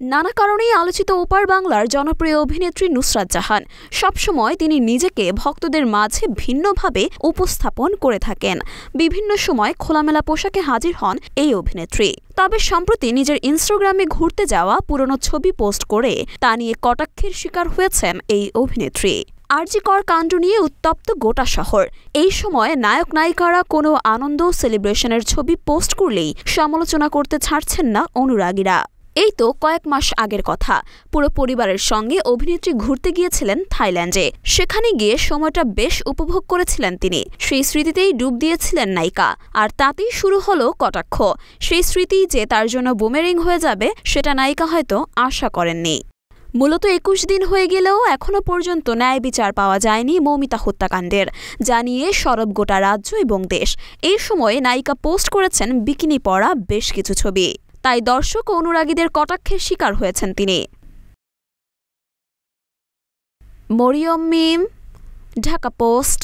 নানা কারণেই আলোচিত ওপার বাংলার জনপ্রিয় অভিনেত্রী নুসরাত জাহান সবসময় তিনি নিজেকে ভক্তদের মাঝে ভিন্নভাবে উপস্থাপন করে থাকেন। বিভিন্ন সময় খোলামেলা পোশাকে হাজির হন এই অভিনেত্রী। তবে সম্প্রতি নিজের ইনস্টাগ্রামে ঘুরতে যাওয়া পুরনো ছবি পোস্ট করে তা নিয়ে কটাক্ষের শিকার হয়েছেন এই অভিনেত্রী। আরজিকর কাণ্ড নিয়ে উত্তপ্ত গোটা শহর। এই সময় নায়ক নায়িকারা কোনো আনন্দ সেলিব্রেশনের ছবি পোস্ট করলেই সমালোচনা করতে ছাড়ছেন না অনুরাগীরা। এই তো কয়েক মাস আগের কথা, পুরো পরিবারের সঙ্গে অভিনেত্রী ঘুরতে গিয়েছিলেন থাইল্যান্ডে। সেখানে গিয়ে সময়টা বেশ উপভোগ করেছিলেন তিনি। সেই স্মৃতিতেই ডুব দিয়েছিলেন নায়িকা, আর তাতেই শুরু হলো কটাক্ষ। সেই স্মৃতি যে তার জন্য বুমেরিং হয়ে যাবে সেটা নায়িকা হয়তো আশা করেননি। মূলত ২১ দিন হয়ে গেলেও এখনও পর্যন্ত ন্যায় বিচার পাওয়া যায়নি মৌমিতা হত্যাকাণ্ডের, যা নিয়ে সরব গোটা রাজ্য এবং দেশ। এই সময়ে নায়িকা পোস্ট করেছেন বিকিনি পরা বেশ কিছু ছবি, তাই দর্শক ও অনুরাগীদের কটাক্ষের শিকার হয়েছেন তিনি। মরিয়ম মিম, ঢাকা পোস্ট।